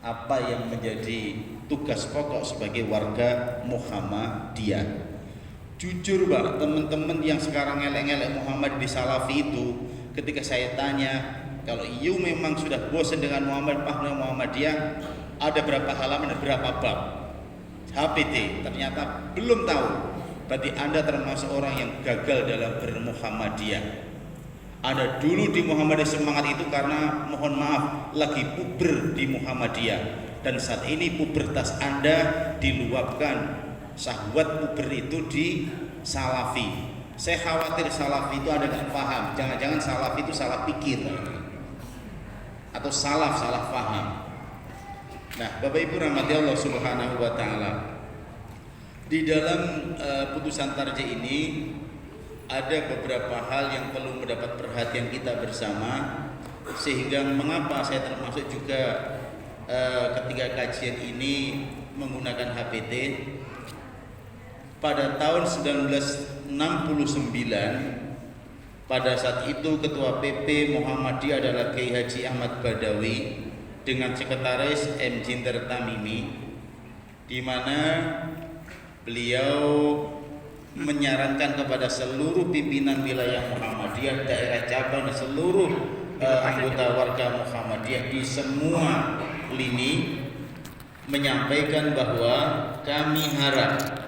apa yang menjadi tugas pokok sebagai warga Muhammadiyah. Jujur Pak, teman-teman yang sekarang elek-elek Muhammad di Salafi itu, ketika saya tanya, kalau you memang sudah bosan dengan Muhammadiyah, ada berapa halaman dan berapa bab HPT, ternyata belum tahu. Berarti Anda termasuk orang yang gagal dalam bermuhammadiyah. Anda dulu di Muhammadiyah semangat itu karena mohon maaf lagi puber di Muhammadiyah, dan saat ini pubertas Anda diluapkan syahwat puber itu di Salafi. Saya khawatir Salafi itu ada nggak paham, jangan-jangan Salafi itu salah pikir atau salah paham. Nah, Bapak Ibu rahmati Allah Subhanahu wa taala, di dalam putusan tarjih ini ada beberapa hal yang perlu mendapat perhatian kita bersama, sehingga mengapa saya termasuk juga ketika kajian ini menggunakan HPT. Pada tahun 1969, pada saat itu Ketua PP Muhammadiyah adalah Kiai Haji Ahmad Badawi dengan Sekretaris M. Jinter Tamimi, di mana beliau menyarankan kepada seluruh pimpinan wilayah Muhammadiyah, daerah cabang dan seluruh anggota warga Muhammadiyah di semua lini, menyampaikan bahwa kami harap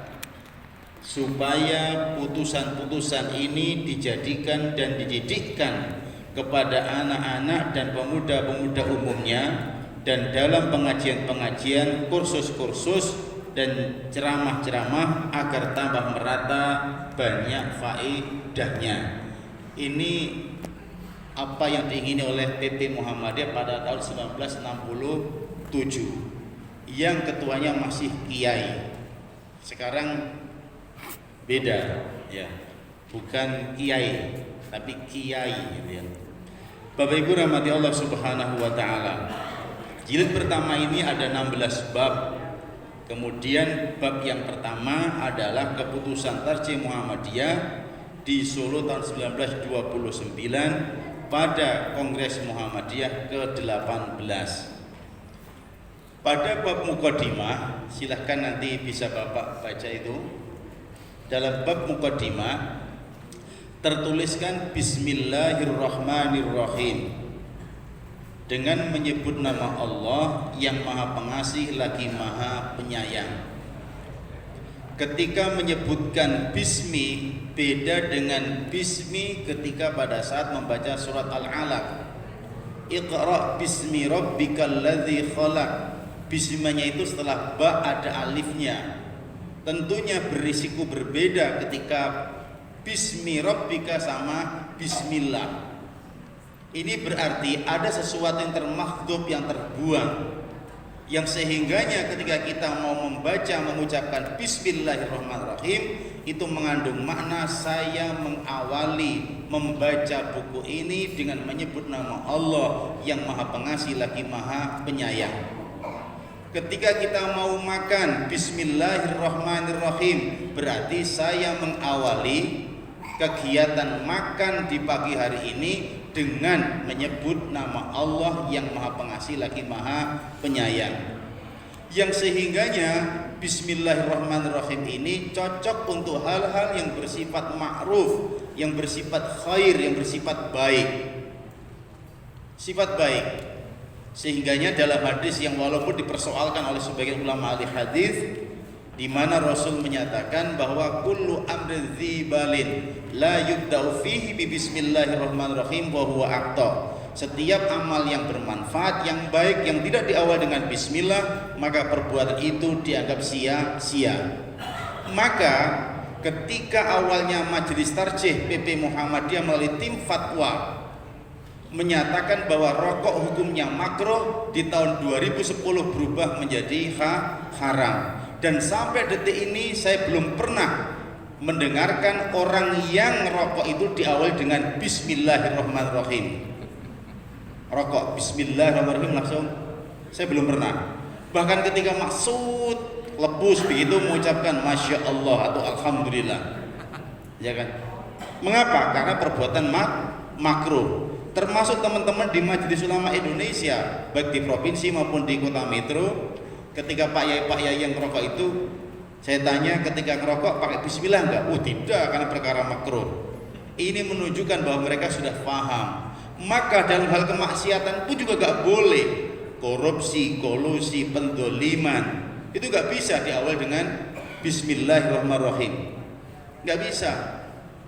supaya putusan-putusan ini dijadikan dan dididikkan kepada anak-anak dan pemuda-pemuda umumnya, dan dalam pengajian-pengajian, kursus-kursus dan ceramah-ceramah agar tambah merata banyak faedahnya. Ini apa yang diingini oleh PP Muhammadiyah pada tahun 1967 yang ketuanya masih kiai. Sekarang beda ya, bukan kiai tapi kiai gitu ya. Bapak Ibu rahmati Allah Subhanahu wa taala, jilid pertama ini ada 16 bab. Kemudian bab yang pertama adalah keputusan tarjih Muhammadiyah di Solo tahun 1929 pada Kongres Muhammadiyah ke-18. Pada bab muqaddimah, silahkan nanti bisa Bapak baca itu. Dalam bab muqaddimah tertuliskan Bismillahirrahmanirrahim, dengan menyebut nama Allah yang Maha Pengasih lagi Maha Penyayang. Ketika menyebutkan bismi beda dengan bismi ketika pada saat membaca surat Al-Alaq. Iqra bismi rabbikal ladzi khalaq. Bismanya itu setelah ba ada alifnya. Tentunya berisiko berbeda ketika bismi rabbika sama bismillah. Ini berarti ada sesuatu yang termakhdhuf, yang terbuang, yang sehingganya ketika kita mau membaca mengucapkan bismillahirrahmanirrahim itu mengandung makna saya mengawali membaca buku ini dengan menyebut nama Allah yang Maha Pengasih lagi Maha Penyayang. Ketika kita mau makan bismillahirrahmanirrahim berarti saya mengawali kegiatan makan di pagi hari ini dengan menyebut nama Allah yang Maha Pengasih lagi Maha Penyayang, yang sehingganya bismillahirrahmanirrahim ini cocok untuk hal-hal yang bersifat ma'ruf, yang bersifat khair, yang bersifat baik, sifat baik. Sehingganya dalam hadis yang walaupun dipersoalkan oleh sebagian ulama ahli hadis, di mana Rasul menyatakan bahwa kullu amrin dzibalin la yubda'u fihi bi bismillahirrahmanirrahim wa huwa aqta. Setiap amal yang bermanfaat, yang baik, yang tidak diawali dengan bismillah, maka perbuatan itu dianggap sia-sia. Maka ketika awalnya Majelis Tarjih PP Muhammadiyah melalui tim fatwa menyatakan bahwa rokok hukumnya makruh, di tahun 2010 berubah menjadi haram. Dan sampai detik ini saya belum pernah mendengarkan orang yang rokok itu diawali dengan bismillahirrahmanirrahim. Rokok bismillahirrahmanirrahim langsung, saya belum pernah. Bahkan ketika maksud lebus begitu mengucapkan masya Allah atau alhamdulillah, ya kan? Mengapa? Karena perbuatan makruh. termasuk teman-teman di Majelis Ulama Indonesia, baik di provinsi maupun di kota metro. Ketika Pak Yai yang ngerokok itu, saya tanya, ketika ngerokok pakai bismillah enggak? Oh tidak, karena perkara makruh. Ini menunjukkan bahwa mereka sudah paham. Maka dalam hal kemaksiatan pun juga enggak boleh. Korupsi, kolusi, pendoliman, itu enggak bisa diawali dengan bismillahirrahmanirrahim. Enggak bisa.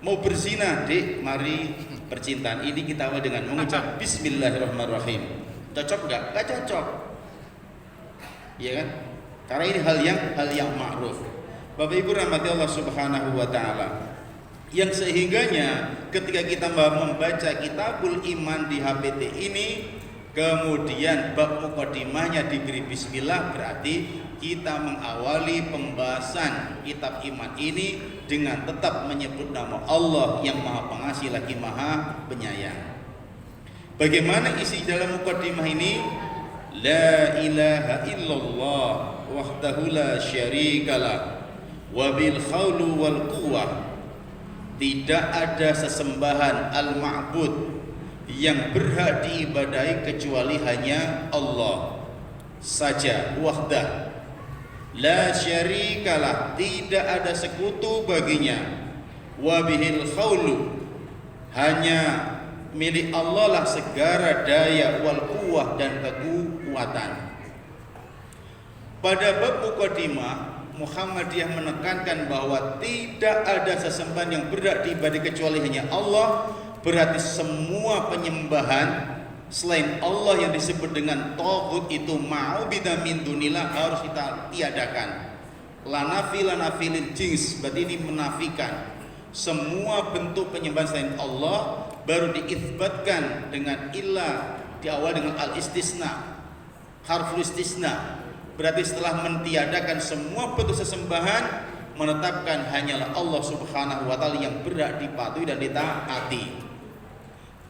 Mau berzina, Dek, mari percintaan ini kita awali dengan mengucap bismillahirrahmanirrahim. Cocok enggak? Enggak cocok. Iya kan? Karena ini hal yang ma'ruf. Bapak Ibu rahmati Allah Subhanahu wa taala. Yang sehingganya ketika kita membaca Kitabul Iman di HPT ini, kemudian bab mukadimahnya diberi bismillah, berarti kita mengawali pembahasan kitab iman ini dengan tetap menyebut nama Allah yang Maha Pengasih lagi Maha Penyayang. Bagaimana isi dalam mukadimah ini? La ilaha illallah wahdahu la syarikalah wabil khawlu wal quwwah. Tidak ada sesembahan al-ma'bud yang berhak diibadahi kecuali hanya Allah saja, wahdah. La syarikalah, tidak ada sekutu baginya. Wabihil khawlu, hanya milik Allah lah segala daya wal quwwah dan kekuatan. Pada bab mukadimah, Muhammadiyah menekankan bahwa tidak ada sesembahan yang berhak diibadahi kecuali hanya Allah. Berarti semua penyembahan selain Allah yang disebut dengan taghut itu ma'ubidah min dunillah harus kita tiadakan. Lanafilil jins, berarti ini menafikan semua bentuk penyembahan selain Allah. Baru diitsbatkan dengan ilah, diawali dengan al-istisna, harful istisna. Berarti setelah mentiadakan semua bentuk sesembahan, menetapkan hanyalah Allah Subhanahu wa taala yang berhak dipatuhi dan ditaati.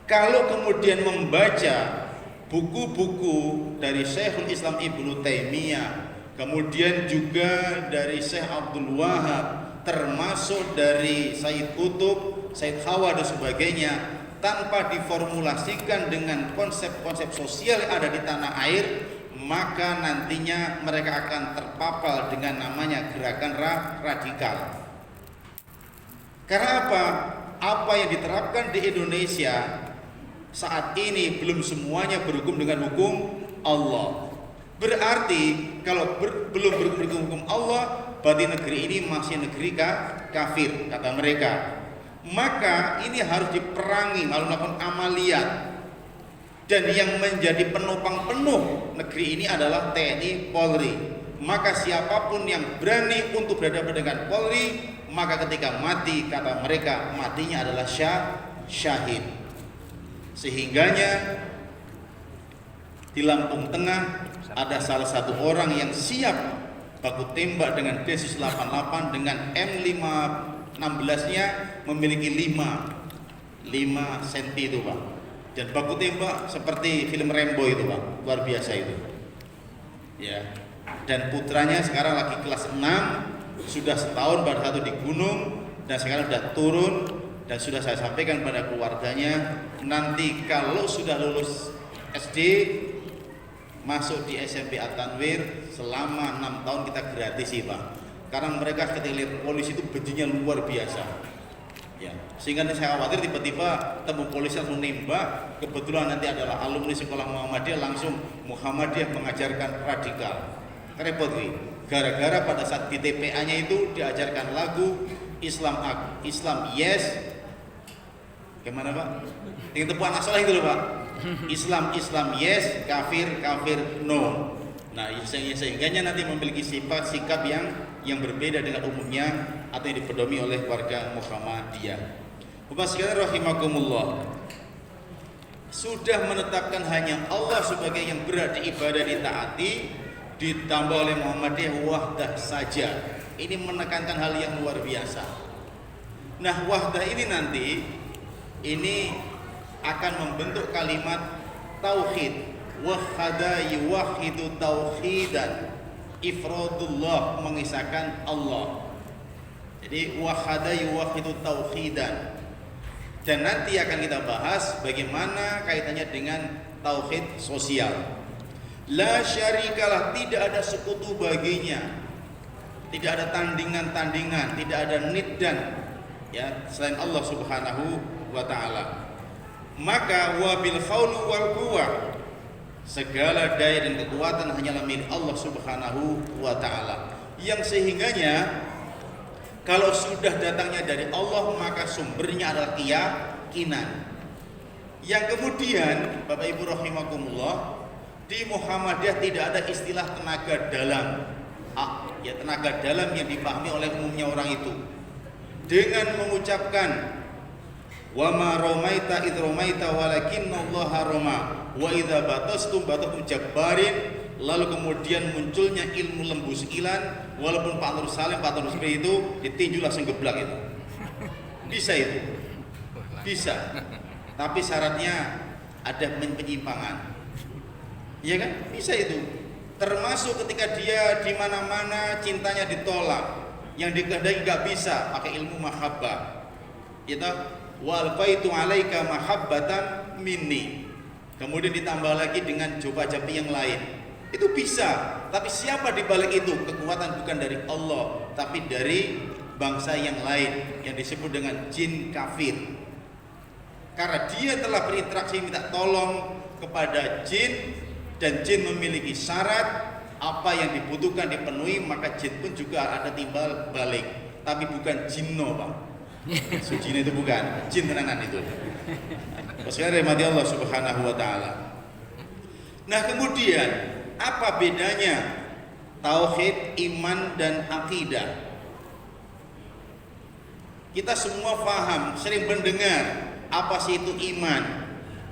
Kalau kemudian membaca buku-buku dari Syekhul Islam Ibnu Taimiyah, kemudian juga dari Syekh Abdul Wahab, termasuk dari Sayyid Qutb, Sayyid Hawa dan sebagainya, tanpa diformulasikan dengan konsep-konsep sosial yang ada di tanah air, maka nantinya mereka akan terpapar dengan namanya gerakan radikal. Karena apa? Apa yang diterapkan di Indonesia saat ini belum semuanya berhukum dengan hukum Allah. Berarti kalau belum berhukum dengan hukum Allah, berarti negeri ini masih negeri kafir, kata mereka. Maka ini harus diperangi, harus melakukan amaliyat. Dan yang menjadi penopang penuh negeri ini adalah TNI Polri. Maka siapapun yang berani untuk berhadapan dengan Polri, maka ketika mati, kata mereka, matinya adalah syahid. Sehingganya di Lampung Tengah ada salah satu orang yang siap baku tembak dengan Densus 88 dengan M516-nya memiliki 5 cm itu, Pak. Dan baku tembak seperti film Rambo itu, Pak. Luar biasa itu. Ya. Dan putranya sekarang lagi kelas 6, sudah setahun baru satu di gunung, dan sekarang sudah turun. Dan sudah saya sampaikan pada keluarganya, nanti kalau sudah lulus SD, masuk di SMP At-Tanwir selama 6 tahun kita gratis sih, Pak. Karena mereka ketika lihat polisi itu bencinya luar biasa. Ya, sehingga saya khawatir tiba-tiba temu polisi langsung nembak. Kebetulan nanti adalah alumni sekolah Muhammadiyah, langsung Muhammadiyah mengajarkan radikal. Repot nih. Gara-gara pada saat di TPA-nya itu diajarkan lagu Islam yes. Gimana, Pak? Dengan tepuan asalah itu loh, Pak. Islam yes, kafir no. Nah, sehingganya nanti memiliki sifat sikap yang berbeda dengan umumnya atau yang dipedomi oleh warga Muhammadiyah. Bapak sekalian rahimakumullah, sudah menetapkan hanya Allah sebagai yang berhak diibadah ditaati, ditambah oleh Muhammadiyah wahdah saja. Ini menekankan hal yang luar biasa. Nah, wahdah ini nanti ini akan membentuk kalimat tauhid. Wahada yuwahidu tauhidan, ifradullah, mengisahkan Allah. Jadi wahada yuwahidu tauhidan, Dan nanti akan kita bahas bagaimana kaitannya dengan tauhid sosial. La syarikalah, tidak ada sekutu baginya, tidak ada tandingan-tandingan, tidak ada niddan ya selain Allah Subhanahu wa taala. Maka wabil khawlu wal quwwah, segala daya dan kekuatan hanyalah milik Allah Subhanahu wa taala. Yang sehingganya kalau sudah datangnya dari Allah maka sumbernya adalah keyakinan. Yang kemudian Bapak Ibu rahimakumullah, di Muhammadiyah tidak ada istilah tenaga dalam. Ya tenaga dalam yang dipahami oleh umumnya orang itu dengan mengucapkan wa ma ramaita id ramaita walakinnallaha rama wa idza batastum batastum jabbarin, lalu kemudian munculnya ilmu lembus ilan, walaupun Pak Nur Salim, Pak Nur Sbi itu ditinju langsung geblak itu. Bisa itu. Bisa. Tapi syaratnya ada penyimpangan. Iya kan? Bisa itu. Termasuk ketika dia di mana-mana cintanya ditolak, yang dikehendaki enggak bisa, pakai ilmu mahabbah. Itu wa alfaitu alaika mahabbatan minni. Kemudian ditambah lagi dengan coba-cobi yang lain. Itu bisa. Tapi siapa di balik itu? Kekuatan bukan dari Allah, tapi dari bangsa yang lain yang disebut dengan jin kafir. Karena dia telah berinteraksi minta tolong kepada jin, dan jin memiliki syarat apa yang dibutuhkan dipenuhi, maka jin pun juga ada timbal balik. Tapi bukan jinno, Pak. Sujine itu bukan, jin tenanan itu. Maksudnya rahmati Allah Subhanahu wa taala. Nah, kemudian apa bedanya tauhid, iman dan akidah? Kita semua paham, sering mendengar apa sih itu iman.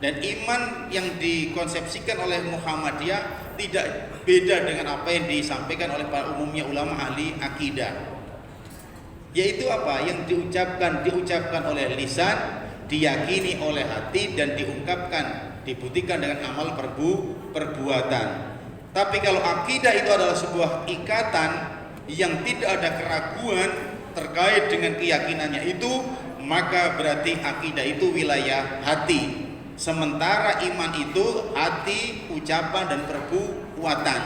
Dan iman yang dikonsepsikan oleh Muhammadiyah tidak beda dengan apa yang disampaikan oleh para umumnya ulama ahli akidah. Yaitu apa? Yang diucapkan oleh lisan, diyakini oleh hati, dan diungkapkan, dibuktikan dengan amal perbuatan. Tapi kalau akidah itu adalah sebuah ikatan yang tidak ada keraguan terkait dengan keyakinannya itu, maka berarti akidah itu wilayah hati. Sementara iman itu hati, ucapan dan perbuatan.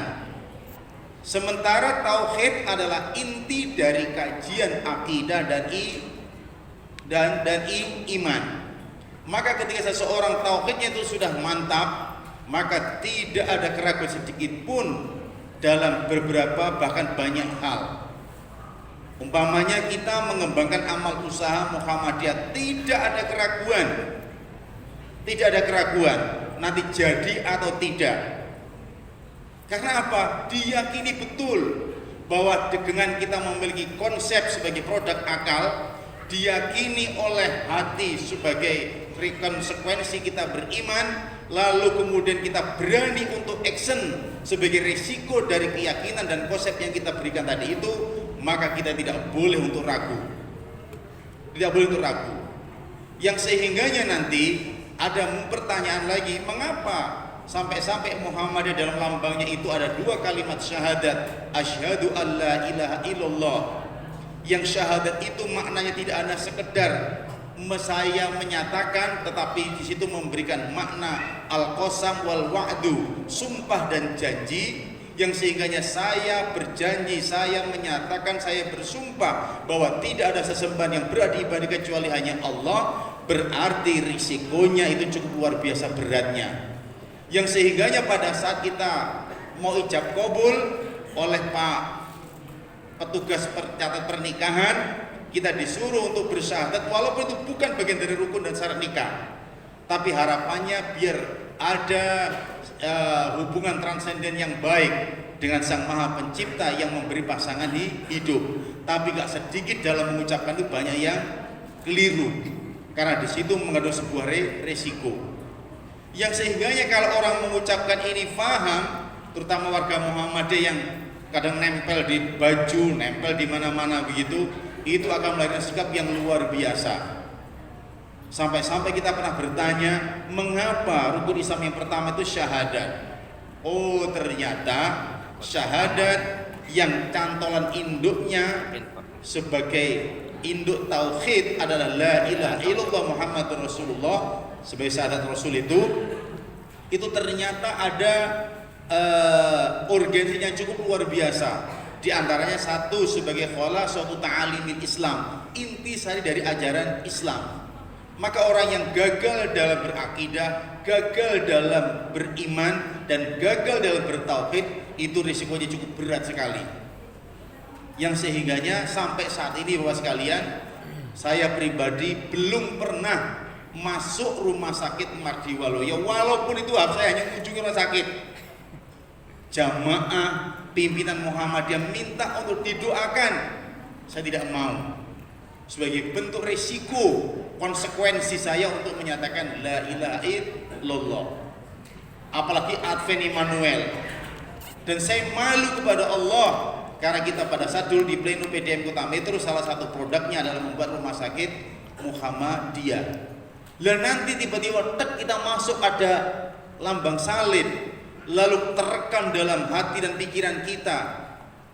Sementara tauhid adalah inti dari kajian akidah dan iman. Maka ketika seseorang tauhidnya itu sudah mantap, maka tidak ada keraguan sedikit pun dalam beberapa bahkan banyak hal. Umpamanya kita mengembangkan amal usaha Muhammadiyah, tidak ada keraguan. Tidak ada keraguan nanti jadi atau tidak. Karena apa? Diyakini betul bahwa dengan kita memiliki konsep sebagai produk akal, diyakini oleh hati sebagai konsekuensi kita beriman, lalu kemudian kita berani untuk action sebagai risiko dari keyakinan dan konsep yang kita berikan tadi itu, maka kita tidak boleh untuk ragu. Tidak boleh untuk ragu. Yang sehingganya nanti ada pertanyaan lagi, mengapa sampai-sampai Muhammadiyah dalam lambangnya itu ada dua kalimat syahadat, asyhadu alla ilaha illallah. Yang syahadat itu maknanya tidak hanya sekedar saya menyatakan, tetapi di situ memberikan makna al-qasam wal wa'du, sumpah dan janji, yang sehingganya saya berjanji, saya menyatakan, saya bersumpah bahwa tidak ada sesembahan yang berhak diibadahi kecuali hanya Allah. Berarti risikonya itu cukup luar biasa beratnya, yang sehingganya pada saat kita mau ijab kabul oleh Pak petugas pencatat pernikahan, kita disuruh untuk bersyahadat walaupun itu bukan bagian dari rukun dan syarat nikah, tapi harapannya biar ada hubungan transenden yang baik dengan Sang Maha Pencipta yang memberi pasangan hidup. Tapi gak sedikit dalam mengucapkan itu banyak yang keliru, karena di situ mengandung sebuah resiko. Yang sehingganya kalau orang mengucapkan ini paham, terutama warga Muhammadiyah yang kadang nempel di baju, nempel di mana-mana begitu, itu akan melahirkan sikap yang luar biasa. Sampai-sampai kita pernah bertanya, mengapa rukun Islam yang pertama itu syahadat? Oh, ternyata syahadat yang cantolan induknya sebagai induk tauhid adalah la ilaha illallah Muhammadur Rasulullah sebagai syahadat Rasul itu ternyata ada urgensinya cukup luar biasa. Di antaranya satu sebagai khola suatu ta'alimil Islam, intisari dari ajaran Islam. Maka orang yang gagal dalam berakidah, gagal dalam beriman, dan gagal dalam bertauhid itu risikonya cukup berat sekali. Yang sehingganya sampai saat ini Bapak sekalian, saya pribadi belum pernah masuk rumah sakit Mardiwaluyo, walaupun itu saya hanya mengunjungi rumah sakit. Jamaah pimpinan Muhammadiyah minta untuk didoakan, saya tidak mau. Sebagai bentuk resiko konsekuensi saya untuk menyatakan la ilaha illallah, apalagi Advent Immanuel. Dan saya malu kepada Allah karena kita pada saat dulu di pleno PDM Kota Metro salah satu produknya adalah membuat rumah sakit Muhammadiyah. Lah nanti tiba-tiba kita masuk ada lambang salib, lalu terekam dalam hati dan pikiran kita,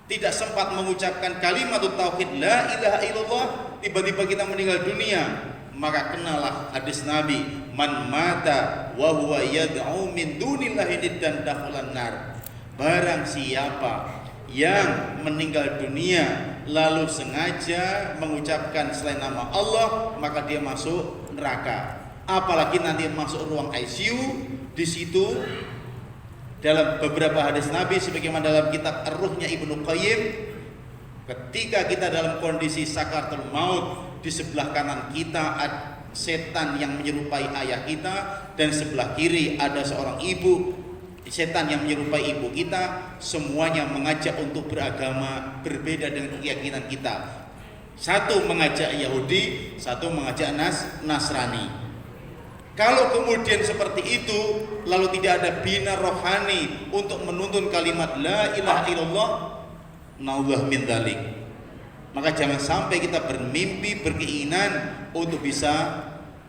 tidak sempat mengucapkan kalimat tauhid la ilaha illallah, tiba-tiba kita meninggal dunia. Maka kenalah hadis Nabi, man mata wa huwa yad'u min dunillahi niddan dakhalan nar. Barang siapa yang meninggal dunia lalu sengaja mengucapkan selain nama Allah, maka dia masuk neraka. Apalagi nanti masuk ruang ICU, di situ dalam beberapa hadis Nabi sebagaimana dalam kitab Ar-Ruhnya Ibnu Qayyim, ketika kita dalam kondisi sakaratul maut, di sebelah kanan kita ada setan yang menyerupai ayah kita, dan sebelah kiri ada seorang ibu, setan yang menyerupai ibu kita. Semuanya mengajak untuk beragama berbeda dengan keyakinan kita. Satu mengajak Yahudi, satu mengajak Nasrani. Kalau kemudian seperti itu lalu tidak ada bina rohani untuk menuntun kalimat la ilaha illallah, naudzubillah min dzalik, maka jangan sampai kita bermimpi berkeinginan untuk bisa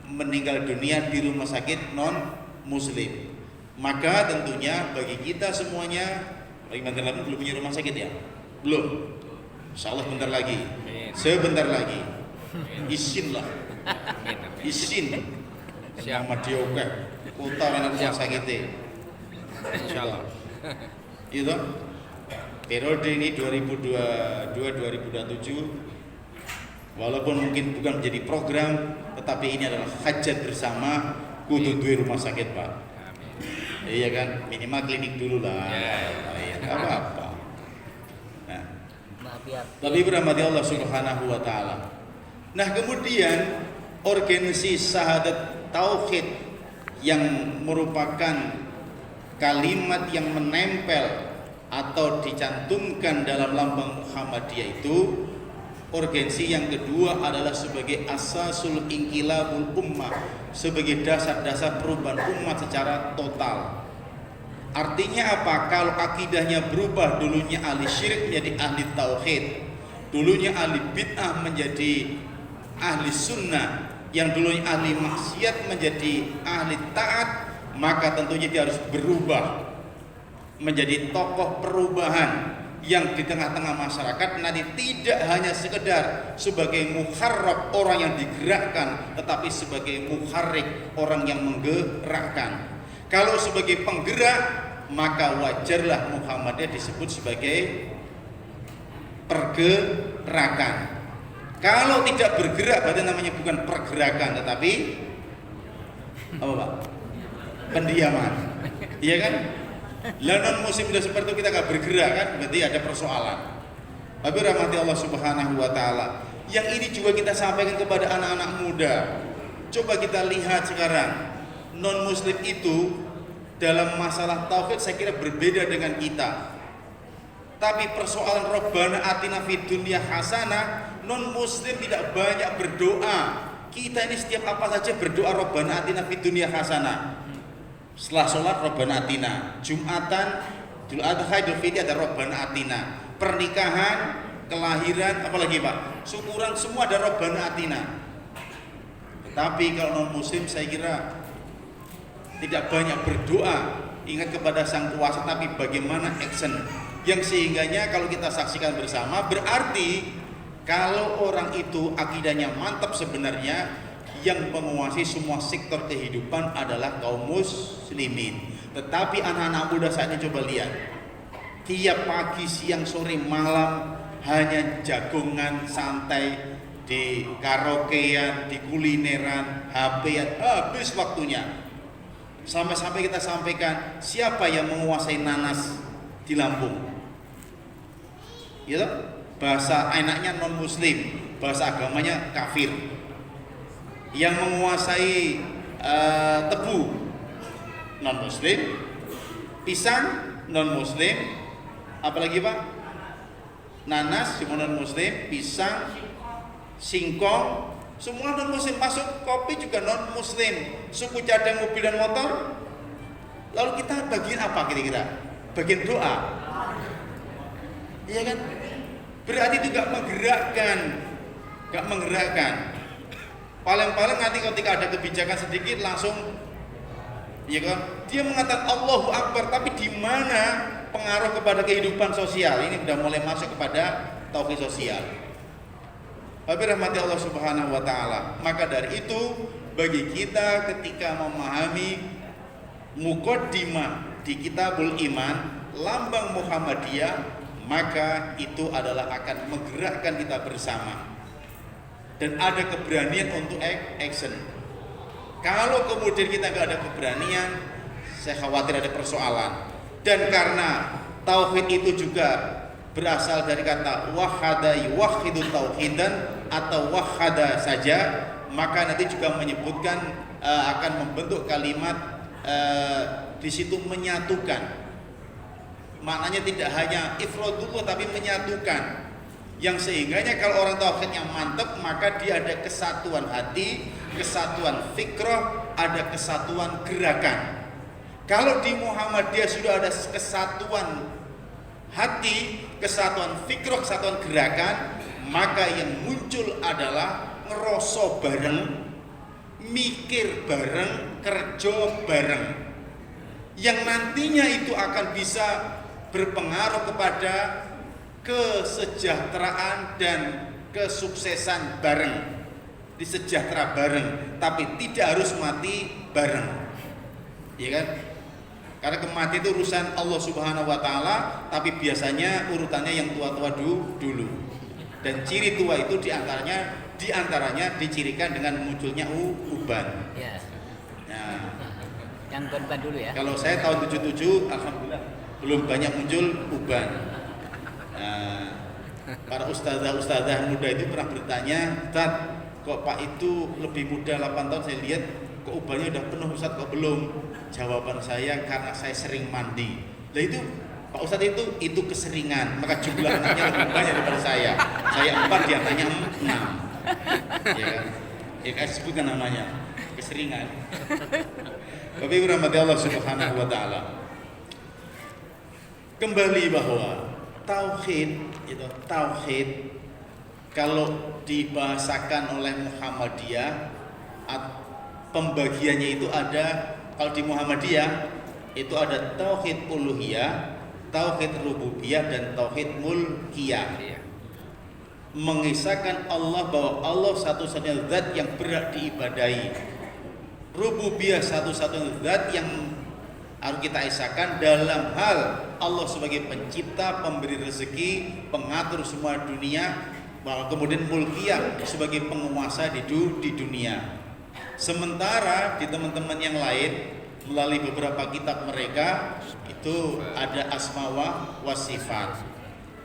meninggal dunia di rumah sakit non muslim. Maka tentunya bagi kita semuanya, bagi mantan belum punya rumah sakit ya? Belum. Insyaallah bentar lagi. Sebentar lagi. Izinlah. Izin. Nama Dioke, kota yang rumah sakit. Insyaallah. Itu periode ini 2022-2027, walaupun mungkin bukan menjadi program, tetapi ini adalah hajat bersama kudu duwe rumah sakit Pak. Iya kan, minimal klinik dulu lah. Iya, nggak apa-apa. Nah, tapi berahmati Allah Subhanahu Wa Taala. Nah kemudian organisasi syahadat tauhid yang merupakan kalimat yang menempel atau dicantumkan dalam lambang Muhammadiyah itu, urgensi yang kedua adalah sebagai asasul inqilabul ummah, sebagai dasar-dasar perubahan umat secara total. Artinya apa? Kalau akidahnya berubah, dulunya ahli syirik menjadi ahli tauhid, dulunya ahli bid'ah menjadi ahli sunnah, yang dulunya ahli maksiat menjadi ahli taat, maka tentunya dia harus berubah menjadi tokoh perubahan yang di tengah-tengah masyarakat nanti tidak hanya sekedar sebagai muharrab, orang yang digerakkan, tetapi sebagai muharrik, orang yang menggerakkan. Kalau sebagai penggerak, maka wajarlah Muhammadiyah disebut sebagai pergerakan. Kalau tidak bergerak berarti namanya bukan pergerakan, tetapi apa Pak? Pendiaman. Iya kan? Lah non muslim sudah seperti itu, kita gak bergerak kan, berarti ada persoalan. Tapi rahmati Allah Subhanahu Wa Taala, yang ini juga kita sampaikan kepada anak-anak muda. Coba kita lihat sekarang, non muslim itu dalam masalah tauhid saya kira berbeda dengan kita. Tapi persoalan Rabbana atina fid dunya hasanah, non muslim tidak banyak berdoa. Kita ini setiap apa saja berdoa Rabbana atina fid dunya hasanah. Setelah sholat Rabbana atina, Jumatan, Idul Adha, Idul Fitri ada Rabbana atina, pernikahan, kelahiran, apalagi Pak, syukuran, semua ada Rabbana atina. Tetapi kalau non muslim saya kira tidak banyak berdoa, ingat kepada Sang Kuasa, tapi bagaimana action yang sehingganya kalau kita saksikan bersama, berarti Kalau orang itu akidahnya mantap, sebenarnya yang menguasai semua sektor kehidupan adalah kaum muslimin. Tetapi anak-anak muda saat ini coba lihat, tiap pagi, siang, sore, malam hanya jagongan santai di karaokean, di kulineran, HP-an, habis waktunya. Sampai-sampai kita sampaikan, siapa yang menguasai nanas di Lampung? Ya, bahasa enaknya non muslim, bahasa agamanya kafir. Yang menguasai tebu non muslim, pisang non muslim, apalagi Pak? Nanas cuma non muslim, pisang, singkong, semua non muslim. Masuk kopi juga non muslim, suku cadang mobil dan motor. Lalu kita bagian apa kira-kira? Bagian doa, iya kan? Berarti itu gak menggerakkan. Paling-paling nanti ketika ada kebijakan sedikit langsung, ya kan? Dia mengatakan Allahu Akbar, tapi di mana pengaruh kepada kehidupan sosial? Ini sudah mulai masuk kepada tauhid sosial. Tapi rahmati Allah Subhanahu wa taala. Maka dari itu bagi kita ketika memahami muqaddimah di Kitabul Iman, lambang Muhammadiyah, maka itu adalah akan menggerakkan kita bersama dan ada keberanian untuk action. Kalau kemudian kita nggak ada keberanian, saya khawatir ada persoalan. Dan karena tauhid itu juga berasal dari kata wahada yuwahhidu tauhidan atau wahada saja, maka nanti juga menyebutkan akan membentuk kalimat di situ menyatukan. Maknanya tidak hanya ifradullah tapi menyatukan. Yang sehingganya kalau orang tauhidnya mantap, maka dia ada kesatuan hati, kesatuan fikrah, ada kesatuan gerakan. Kalau di Muhammadiyah sudah ada kesatuan hati, kesatuan fikrah, kesatuan gerakan, maka yang muncul adalah ngeroso bareng, mikir bareng, kerja bareng, yang nantinya itu akan bisa berpengaruh kepada kesejahteraan dan kesuksesan bareng, disejahtera bareng, tapi tidak harus mati bareng, ya kan? Karena kematian itu urusan Allah Subhanahu wa taala, tapi biasanya urutannya yang tua-tua dulu. Dan ciri tua itu diantaranya dicirikan dengan munculnya uban. Ya. Nah, yang korban dulu ya. Kalau saya tahun 77, alhamdulillah belum banyak muncul uban. Nah, para ustazah muda itu pernah bertanya, "Ustaz, kok Pak itu lebih muda 8 tahun, saya lihat kok ubannya udah penuh, Ustaz kok belum?" Jawaban saya, karena saya sering mandi. Lah itu Pak Ustaz itu keseringan, maka jumlah anaknya lebih banyak daripada saya. Saya 4, dia tanya 6. Ya kan? Ya kan sebutkan namanya, keseringan. Tapi rahmati Allah Subhanahu wa taala. Kembali bahwa tauhid kalau dibahasakan oleh Muhammadiyah, pembagiannya itu ada. Kalau di Muhammadiyah itu ada tauhid uluhiyah, tauhid rububiyah, dan tauhid mulkiyah. Mengisahkan Allah bahwa Allah satu-satunya zat yang berhak diibadahi. Rububiyah satu-satunya zat yang harus kita isahkan dalam hal Allah sebagai pencipta, pemberi rezeki, pengatur semua dunia, bahwa kemudian mulkiyah sebagai penguasa di dunia. Sementara di teman-teman yang lain melalui beberapa kitab mereka itu ada asma wa sifat.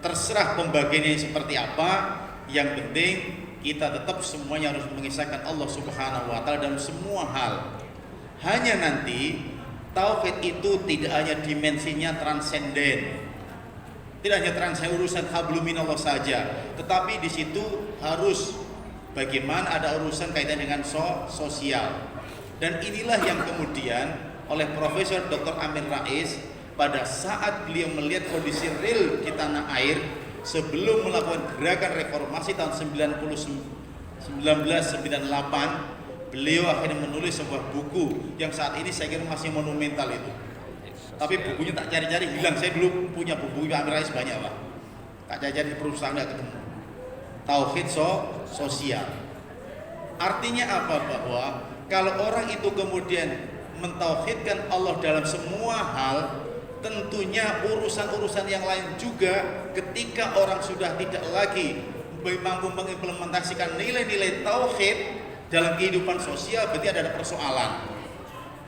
Terserah pembagiannya seperti apa, yang penting kita tetap semuanya harus mengisahkan Allah Subhanahu wa taala dalam semua hal. Hanya nanti tauhid itu tidak hanya dimensinya transenden, tidak hanya transenden urusan hablum minallah saja, tetapi di situ harus bagaimana ada urusan kaitan dengan sosial. Dan inilah yang kemudian oleh Profesor Dr. Amin Rais pada saat beliau melihat kondisi real di tanah air sebelum melakukan gerakan reformasi tahun 1998, beliau akhirnya menulis sebuah buku yang saat ini saya kira masih monumental itu. Tapi bukunya tak cari-cari hilang. Saya dulu punya buku Amin Rais banyak, Pak. Tak cari-cari di perusahaan nggak ketemu. tauhid sosial. Artinya apa? Bahwa kalau orang itu kemudian mentauhidkan Allah dalam semua hal, tentunya urusan-urusan yang lain juga ketika orang sudah tidak lagi mampu mengimplementasikan nilai-nilai tauhid dalam kehidupan sosial, berarti ada persoalan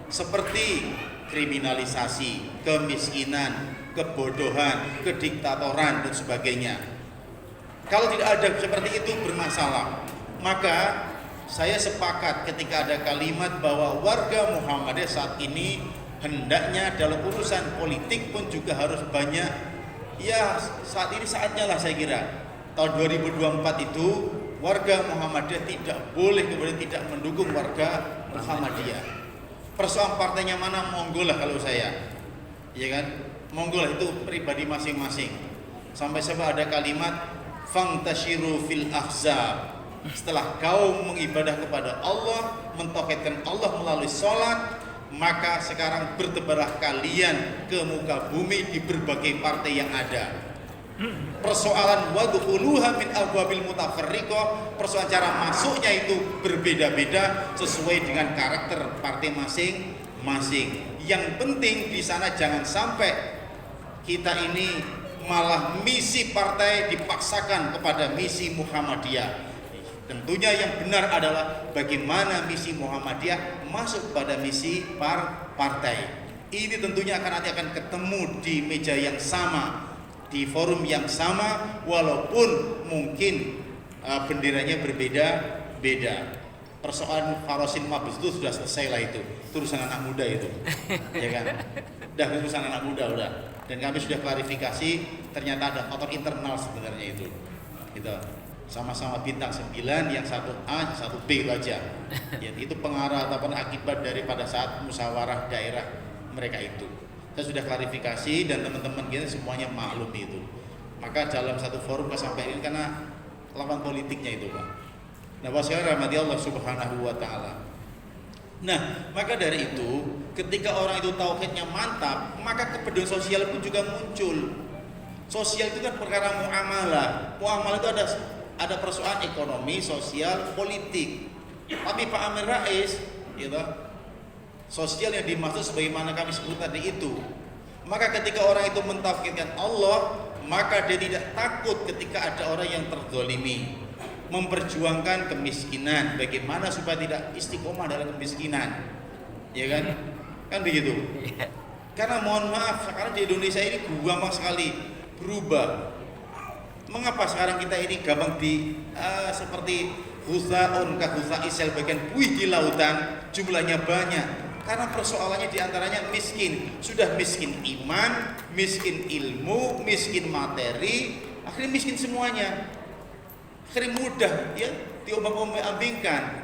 seperti kriminalisasi, kemiskinan, kebodohan, kediktatoran dan sebagainya. Kalau tidak ada seperti itu bermasalah. Maka saya sepakat ketika ada kalimat bahwa warga Muhammadiyah saat ini hendaknya dalam urusan politik pun juga harus banyak, ya saat ini saatnya lah saya kira. Tahun 2024 itu warga Muhammadiyah tidak boleh kemudian tidak mendukung warga Muhammadiyah. Persoalan partainya mana, monggo lah kalau saya, ya kan, monggo lah, itu pribadi masing-masing. Sampai ada kalimat fangtashiru fil ahzab. Setelah kau mengibadah kepada Allah, mentauhidkan Allah melalui sholat, maka sekarang bertebarlah kalian ke muka bumi di berbagai partai yang ada. Persoalan wadkhuluha min abwabil mutafarriqah, persoalan cara masuknya itu berbeda-beda sesuai dengan karakter partai masing-masing. Yang penting di sana jangan sampai kita ini malah misi partai dipaksakan kepada misi Muhammadiyah. Tentunya yang benar adalah bagaimana misi Muhammadiyah masuk pada misi partai. Ini tentunya nanti akan ketemu di meja yang sama, di forum yang sama, walaupun mungkin benderanya berbeda-beda. Persoalan Farosin Mabes itu sudah selesai lah, itu urusan anak muda itu, ya kan? Udah urusan anak muda udah. Dan kami sudah klarifikasi, ternyata ada faktor internal sebenarnya itu. Gitu. Sama-sama bintang 9, yang satu A, satu B itu aja. Ya, itu pengaruh ataupun akibat daripada saat musyawarah daerah mereka itu. Saya sudah klarifikasi dan teman-teman kita semuanya maklum itu. Maka dalam satu forum sampai ini karena lawan politiknya itu, Pak. Nah, wassalam rahmati Allah Subhanahu wa taala. Nah, maka dari itu ketika orang itu tauhidnya mantap, maka kepedulian sosial pun juga muncul. Sosial itu kan perkara muamalah. Muamalah itu ada persoalan ekonomi, sosial, politik. Tapi Pak Amir Rais, gitu, sosial yang dimaksud sebagaimana kami sebut tadi itu. Maka ketika orang itu mentauhidkan Allah, maka dia tidak takut ketika ada orang yang terzalimi, memperjuangkan kemiskinan, bagaimana supaya tidak istiqomah dalam kemiskinan, ya kan? Kan begitu. Karena mohon maaf, sekarang di Indonesia ini gampang sekali berubah. Mengapa sekarang kita ini gampang seperti husaun ka husaisel, bagian buih di lautan, jumlahnya banyak. Karena persoalannya diantaranya miskin, sudah miskin iman, miskin ilmu, miskin materi, akhirnya miskin semuanya. Akhirnya mudah ya diombang-ambingkan,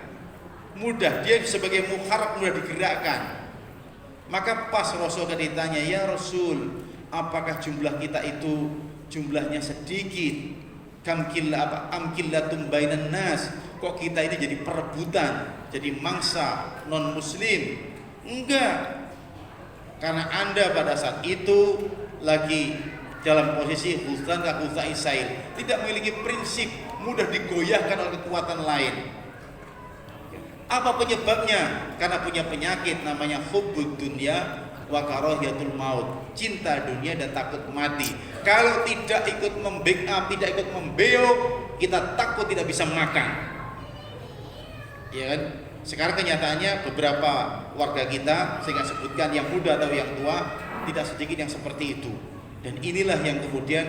mudah dia sebagai mukharab mudah digerakkan. Maka pas Rasul ditanya, ya Rasul, apakah jumlah kita itu jumlahnya sedikit? Amkillatum bainan nas, kok kita ini jadi perebutan, jadi mangsa non muslim? Enggak, karena Anda pada saat itu lagi dalam posisi huzan ka huzai sail, tidak memiliki prinsip, mudah digoyahkan oleh kekuatan lain. Apa penyebabnya? Karena punya penyakit namanya hubbud dunya wa karahiyatul maut, cinta dunia dan takut mati. Kalau tidak ikut membackup, tidak ikut membeo, kita takut tidak bisa makan, ya kan? Sekarang kenyataannya beberapa warga kita, saya nggak sebutkan yang muda atau yang tua, tidak sedikit yang seperti itu. Dan inilah yang kemudian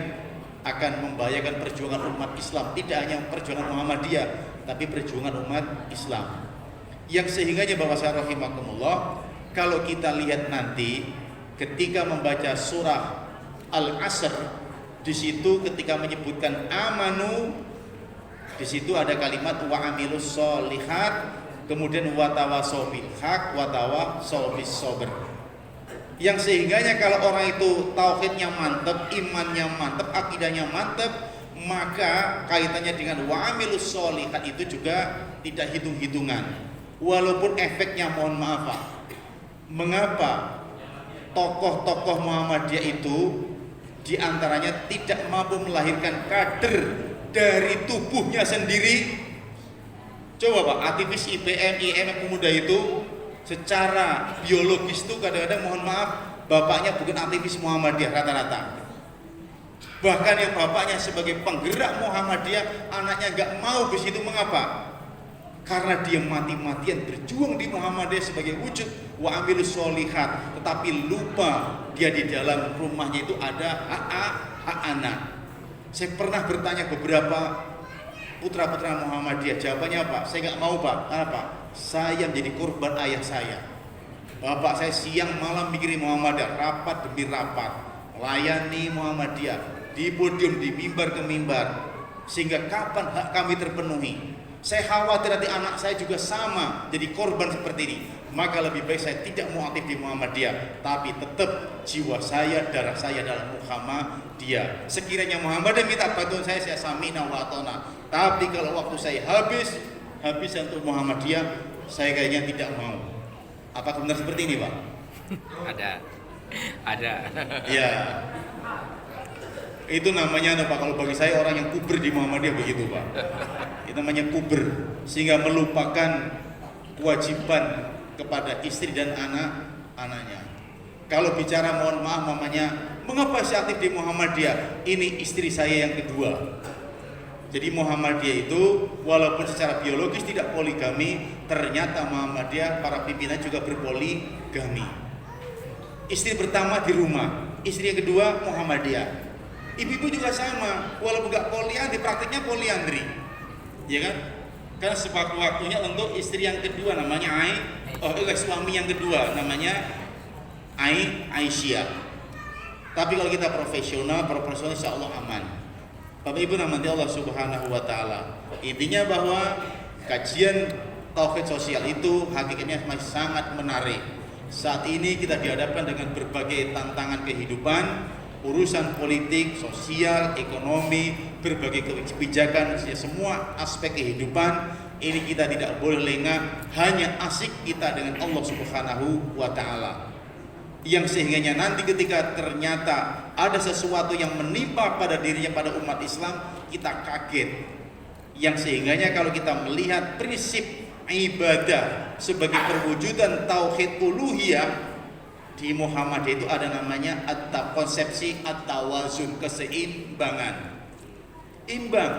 akan membahayakan perjuangan umat Islam, tidak hanya perjuangan Muhammadiyah, tapi perjuangan umat Islam. Yang sehingganya bahwa saya rahimakumullah, kalau kita lihat nanti ketika membaca surah Al-Asr, di situ ketika menyebutkan amanu, di situ ada kalimat wa amilus sholihat, kemudian watawasau bil haq watawasau bis sabr. Yang sehingganya kalau orang itu tauhidnya mantap, imannya mantap, akidahnya mantap, maka kaitannya dengan wa amilus sholihat itu juga tidak hitung-hitungan. Walaupun efeknya mohon maaf Pak, mengapa tokoh-tokoh Muhammadiyah itu diantaranya tidak mampu melahirkan kader dari tubuhnya sendiri. Coba Pak, aktivis IPM, IMF pemuda itu secara biologis itu kadang-kadang mohon maaf bapaknya bukan aktivis Muhammadiyah rata-rata. Bahkan yang bapaknya sebagai penggerak Muhammadiyah, anaknya nggak mau ke situ. Mengapa? Karena dia mati-matian berjuang di Muhammadiyah sebagai wujud wa amilus sholihat, tetapi lupa dia di dalam rumahnya itu ada hak anak. Saya pernah bertanya beberapa putra-putra Muhammadiyah, jawabannya apa? Saya nggak mau Pak. Kenapa? Saya menjadi korban ayah saya. Bapak saya siang malam mikirin Muhammadiyah, rapat demi rapat, melayani Muhammadiyah di podium, di mimbar ke mimbar, sehingga kapan hak kami terpenuhi? Saya khawatir nanti anak saya juga sama jadi korban seperti ini. Maka lebih baik saya tidak mau aktif di Muhammadiyah, tapi tetap jiwa saya, darah saya dalam Muhammadiyah. Sekiranya Muhammadiyah minta bantuan saya samina wa atona. Tapi kalau waktu saya habis untuk Muhammadiyah, saya kayaknya tidak mau. Apakah benar seperti ini, Pak? Ada. Ya. Itu namanya Pak, kalau bagi saya orang yang kuber di Muhammadiyah begitu Pak. Itu namanya kuber, sehingga melupakan kewajiban kepada istri dan anak-anaknya. Kalau bicara mohon maaf mamanya, mengapa saya aktif di Muhammadiyah? Ini istri saya yang kedua. Jadi Muhammadiyah itu walaupun secara biologis tidak poligami, ternyata Muhammadiyah para pimpinan juga berpoligami. Istri pertama di rumah, istri yang kedua Muhammadiyah. Ibu-ibu juga sama, walaupun nggak poliandri, praktiknya poliandri, ya kan? Karena sewaktu-waktunya untuk istri yang kedua namanya suami yang kedua namanya Aisyah. Tapi kalau kita profesional insya Allah aman. Bapak Ibu nanti Allah Subhanahu Wa Taala. Intinya bahwa kajian tauhid sosial itu hakikatnya masih sangat menarik. Saat ini kita dihadapkan dengan berbagai tantangan kehidupan, urusan politik, sosial, ekonomi, berbagai kebijakan, semua aspek kehidupan ini kita tidak boleh lengah, hanya asik kita dengan Allah Subhanahu wa Ta'ala. Yang sehingganya nanti ketika ternyata ada sesuatu yang menimpa pada dirinya, pada umat Islam, kita kaget. Yang sehingganya kalau kita melihat prinsip ibadah sebagai perwujudan tauhid uluhiyah, di Muhammadiyah itu ada namanya konsepsi at-tawazun, keseimbangan. Imbang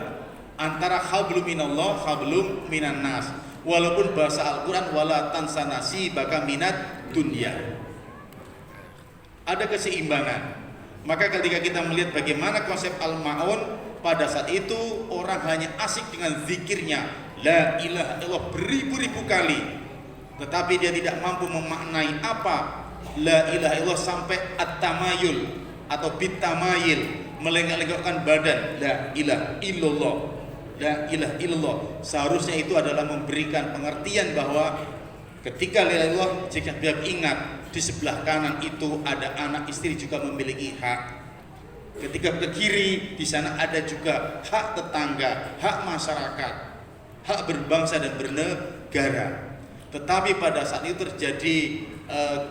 antara hablum minallah, hablum minan nas. Walaupun bahasa Al-Qur'an wala tansa nasibaka minad dunya. Ada keseimbangan. Maka ketika kita melihat bagaimana konsep Al-Ma'un, pada saat itu orang hanya asik dengan zikirnya la ilaha illallah beribu-ribu kali, tetapi dia tidak mampu memaknai apa la ilaha illallah sampai at-tamayul atau bitamayil, melenggak-lenggakkan badan. La ilaha illallah, la ilaha illallah. Seharusnya itu adalah memberikan pengertian bahwa ketika la ilaha illallah, jika dia ingat di sebelah kanan itu ada anak istri juga memiliki hak. Ketika ke kiri di sana ada juga hak tetangga, hak masyarakat, hak berbangsa dan bernegara. Tetapi pada saat itu terjadi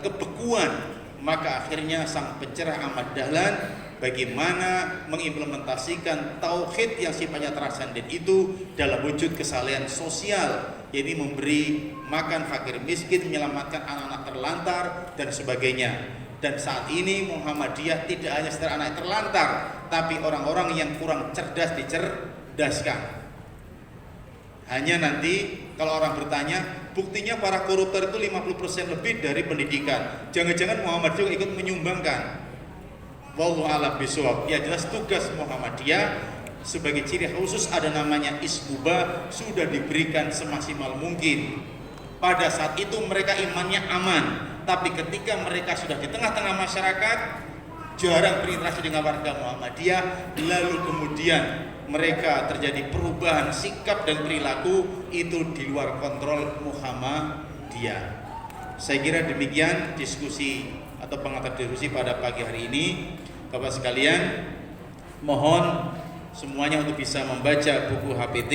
kebekuan, maka akhirnya sang pencerah Ahmad Dahlan bagaimana mengimplementasikan tauhid yang sifatnya transenden itu dalam wujud kesalehan sosial, yaitu memberi makan fakir miskin, menyelamatkan anak-anak terlantar dan sebagainya. Dan saat ini Muhammadiyah tidak hanya sekedar anak terlantar, tapi orang-orang yang kurang cerdas dicerdaskan. Hanya nanti kalau orang bertanya, buktinya para koruptor itu 50% lebih dari pendidikan. Jangan-jangan Muhammadiyah juga ikut menyumbangkan. Wallahu a'lam bishawab. Ya jelas tugas Muhammadiyah sebagai ciri khusus ada namanya isbubah, sudah diberikan semaksimal mungkin. Pada saat itu mereka imannya aman, tapi ketika mereka sudah di tengah-tengah masyarakat, jarang berinteraksi dengan warga Muhammadiyah, lalu kemudian mereka terjadi perubahan sikap dan perilaku, itu di luar kontrol Muhammadiyah. Saya kira demikian diskusi atau pengantar diskusi pada pagi hari ini. Bapak sekalian, mohon semuanya untuk bisa membaca buku HPT,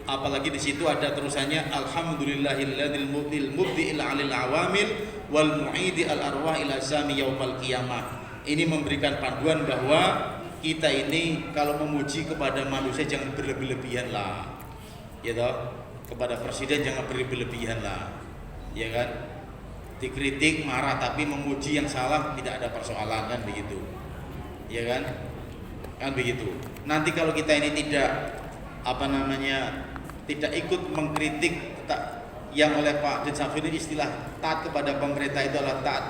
apalagi di situ ada terusannya alhamdulillahilladzil mubdi'il 'alil awamil wal mu'idi al arwah ila sami yaumal qiyamah. Ini memberikan panduan bahwa kita ini kalau memuji kepada manusia jangan berlebih-lebihan lah, ya toh. Kepada presiden jangan berlebih-lebihan lah, ya kan. Dikritik marah tapi memuji yang salah tidak ada persoalan, kan begitu, ya kan begitu. Nanti kalau kita ini tidak tidak ikut mengkritik yang oleh Pak Din Safiri istilah taat kepada pemerintah itu adalah taat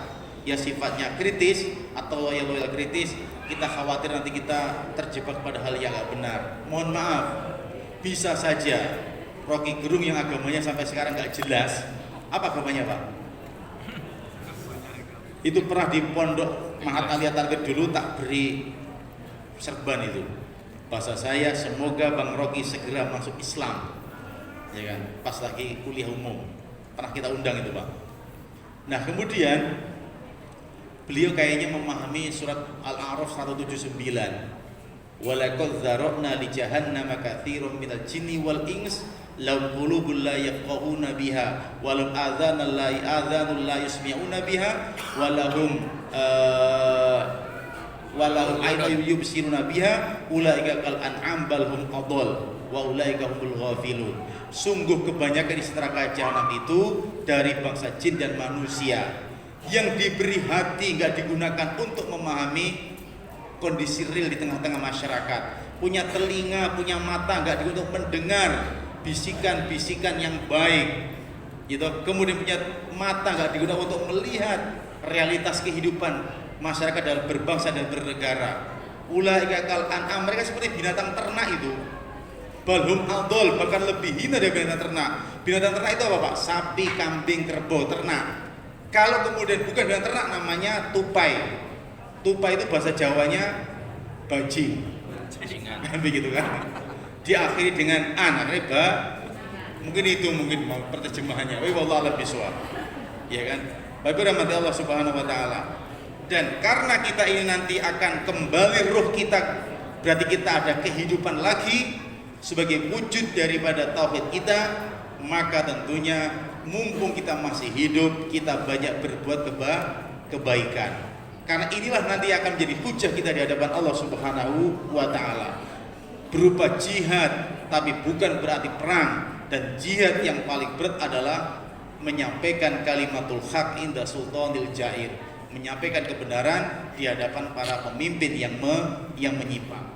yang sifatnya kritis atau loyal kritis, kita khawatir nanti kita terjebak pada hal yang gak benar. Mohon maaf, bisa saja Rocky Gerung yang agamanya sampai sekarang gak jelas. Apa agamanya, Pak? Itu pernah di pondok Mahat Aliyah Target dulu tak beri serban itu. Bahasa saya, semoga Bang Rocky segera masuk Islam, ya kan? Pas lagi kuliah umum pernah kita undang itu, Pak. Nah kemudian beliau kayaknya memahami surat Al-A'raf 179. Walaqad dzara'na li jahannama katsiran minal jinni wal ins lahum qulubun la yafqahuna biha wa lahum adhanun la yasmi'una biha wa lahum aynun yubsiruna biha ulaika kal an'am bal hum adall wa ulaika humul ghafilun. Sungguh kebanyakan isi neraka jahanam itu dari bangsa jin dan manusia yang diberi hati nggak digunakan untuk memahami kondisi real di tengah-tengah masyarakat, punya telinga, punya mata nggak digunakan untuk mendengar bisikan-bisikan yang baik, gitu. Kemudian punya mata nggak digunakan untuk melihat realitas kehidupan masyarakat dalam berbangsa dan bernegara. Ulaika kal an'am, mereka seperti binatang ternak itu. Balhum adol, bahkan lebih hina dari binatang ternak. Binatang ternak itu apa, Pak? Sapi, kambing, kerbau, ternak. Kalau kemudian bukan binatang ternak, namanya tupai. Tupai itu bahasa Jawanya bajing. Begitu kan? Diakhiri dengan an, akhirnya mungkin mau perterjemahannya. Wallahu a'lam bishawab. Ya kan? Baik, rahmati Allah Subhanahu wa taala. Dan karena kita ini nanti akan kembali ruh kita, berarti kita ada kehidupan lagi sebagai wujud daripada tauhid kita, maka tentunya mumpung kita masih hidup, kita banyak berbuat kebaikan. Karena inilah nanti akan menjadi hujah kita di hadapan Allah Subhanahu wa taala. Berupa jihad, tapi bukan berarti perang. Dan jihad yang paling berat adalah menyampaikan kalimatul haq inda sultanil jair, menyampaikan kebenaran di hadapan para pemimpin yang menyimpang.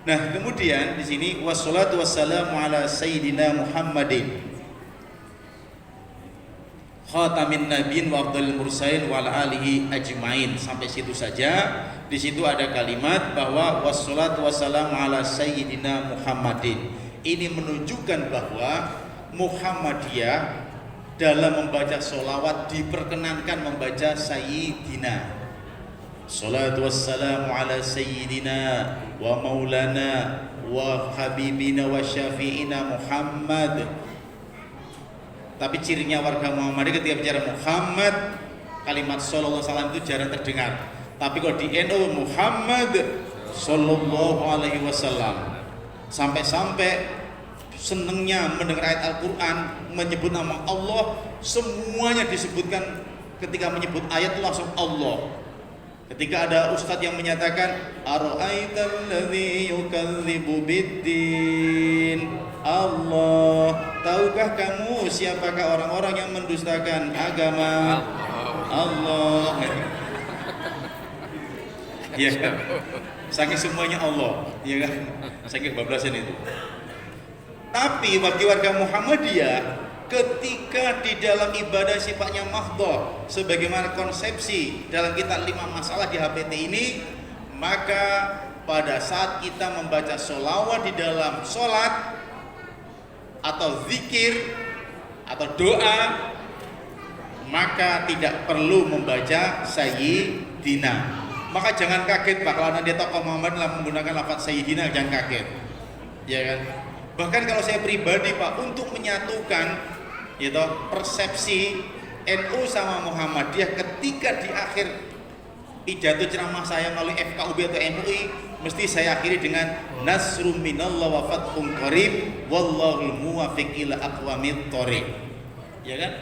Nah, kemudian di sini wassalatu wassalamu ala sayyidina Muhammadin khatamin nabiyyin wa afdhalil mursalin wa ala alihi ajmain. Sampai situ saja. Di situ ada kalimat bahwa wassalatu wassalamu ala sayyidina Muhammadin. Ini menunjukkan bahwa Muhammadiyah dalam membaca sholawat diperkenankan membaca sayyidina. Salatu wassalamu ala sayyidina wa maulana wa habibina wa syafi'ina Muhammad. Tapi cirinya warga Muhammadiyah ketika bicara Muhammad, kalimat sallallahu alaihi wasallam itu jarang terdengar. Tapi kalau di NU Muhammad sallallahu alaihi wasallam, sampai-sampai senengnya mendengar ayat Al-Quran menyebut nama Allah, semuanya disebutkan. Ketika menyebut ayat itu langsung Allah. Ketika ada ustadz yang menyatakan ara'aital ladzi yukadzibu biddin, Allah, tahukah kamu siapakah orang-orang yang mendustakan agama Allah? Ya kan? Saking semuanya Allah, ya kan? Saking bablasan itu. Tapi bagi warga Muhammadiyah, ketika di dalam ibadah sifatnya mahdhah, sebagaimana konsepsi dalam kitab 5 masalah di HPT ini, maka pada saat kita membaca sholawat di dalam sholat atau zikir atau doa, maka tidak perlu membaca sayyidina. Maka jangan kaget Pak, kalau nanti tokoh Muhammad menggunakan lafaz sayyidina, jangan kaget, ya kan? Bahkan kalau saya pribadi Pak, untuk menyatukan gitu persepsi NU sama Muhammadiyah, ketika di akhir pidato ceramah saya melalui FKUB atau MUI, mesti saya akhiri dengan nasrum minallah wa fathun qarib wallahul muwaffiq ila aqwamit thoriq. Ya kan?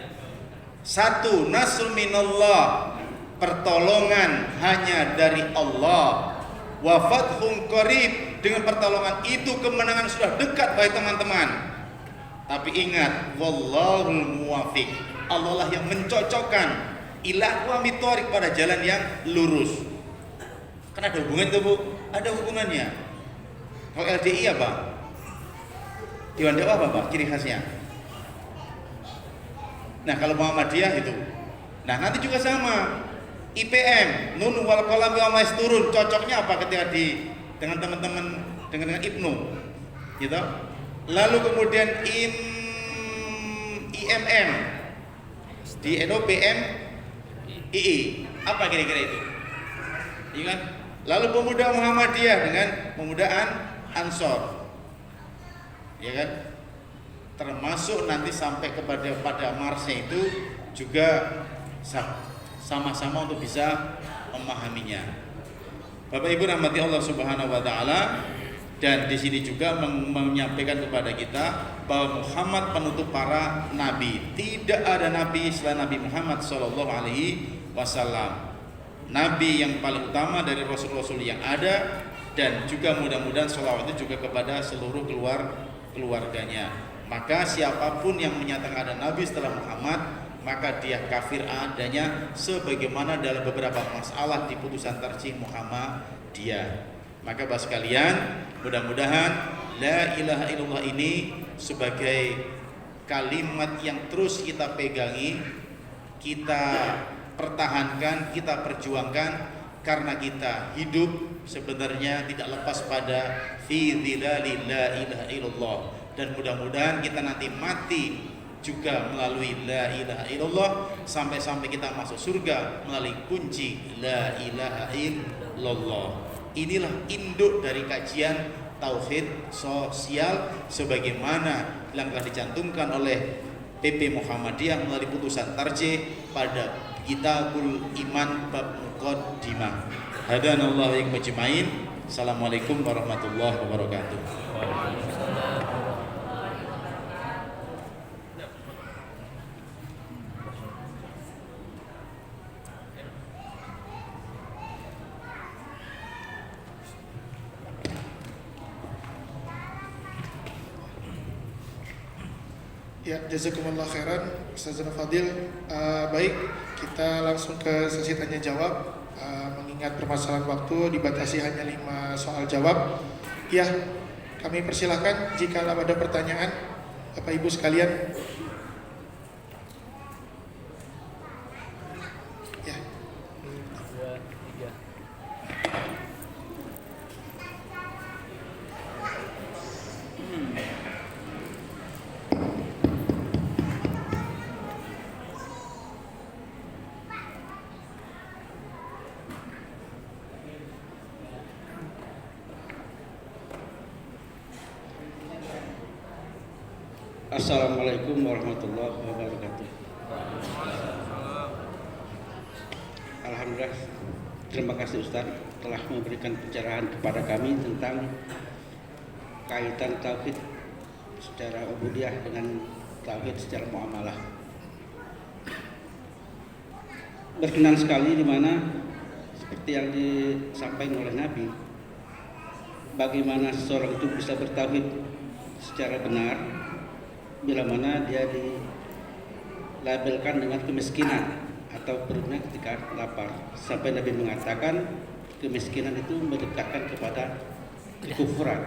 Satu, nasrum minallah, pertolongan hanya dari Allah. wa fathun qarib, dengan pertolongan itu kemenangan sudah dekat wahai teman-teman. Tapi ingat, wallahul muwafiq, Allah lah yang mencocokkan ila aqwamit thoriq, pada jalan yang lurus. Kan ada hubungan itu, Bu? Ada hubungannya. Kalau LDI apa? Dewan dakwah apa, Pak? Ciri khasnya. Nah, kalau Muhammadiyah itu. Nah, nanti juga sama. IPM, nun wal qalam wa ma yasturun, cocoknya apa ketika dengan teman-teman dengan Ibnu, gitu. Lalu kemudian IMM di NOPM II, apa kira-kira itu? Iya kan? Lalu pemuda Muhammadiyah dengan pemudaan Ansor, ya kan? Termasuk nanti sampai pada Marsnya itu juga sama-sama untuk bisa memahaminya. Bapak Ibu rahmati Allah Subhanahu wa taala, dan di sini juga menyampaikan kepada kita bahwa Muhammad penutup para nabi. Tidak ada nabi selain Nabi Muhammad sallallahu alaihi wasallam. Nabi yang paling utama dari rasul-rasul yang ada, dan juga mudah-mudahan sholawat itu juga kepada seluruh keluarganya. Maka siapapun yang menyatakan ada nabi setelah Muhammad, maka dia kafir adanya, sebagaimana dalam beberapa masalah di putusan tarjih Muhammadiyah. Maka Bapak sekalian, mudah-mudahan la ilaha illallah ini sebagai kalimat yang terus kita pegangi, kita pertahankan, kita perjuangkan, karena kita hidup sebenarnya tidak lepas pada fi dzilali la ilaha illallah. Dan mudah-mudahan kita nanti mati juga melalui la ilaha illallah, sampai kita masuk surga melalui kunci la ilaha illallah. Inilah induk dari kajian tauhid sosial sebagaimana yang telah dicantumkan oleh PP Muhammadiyah melalui putusan tarjih pada Kitabul Iman bab Muqaddimah. Hadanallahu wa ijma'in. Assalamualaikum warahmatullahi wabarakatuh. Ya, jazakumullah khairan Ustazana Fadil. Baik, kita langsung ke sesi tanya jawab. Mengingat permasalahan waktu dibatasi hanya 5 soal jawab. Ya, kami persilahkan jika ada pertanyaan Bapak Ibu sekalian. Ya. Assalamualaikum warahmatullahi wabarakatuh. Alhamdulillah, terima kasih Ustaz telah memberikan pencerahan kepada kami tentang kaitan tauhid secara ubudiyah dengan tauhid secara muamalah. Berkenan sekali di mana seperti yang disampaikan oleh Nabi, bagaimana seseorang itu bisa bertauhid secara benar bila mana dia dilabelkan dengan kemiskinan atau perutnya ketika lapar. Sampai Nabi mengatakan kemiskinan itu mendekatkan kepada kekufuran.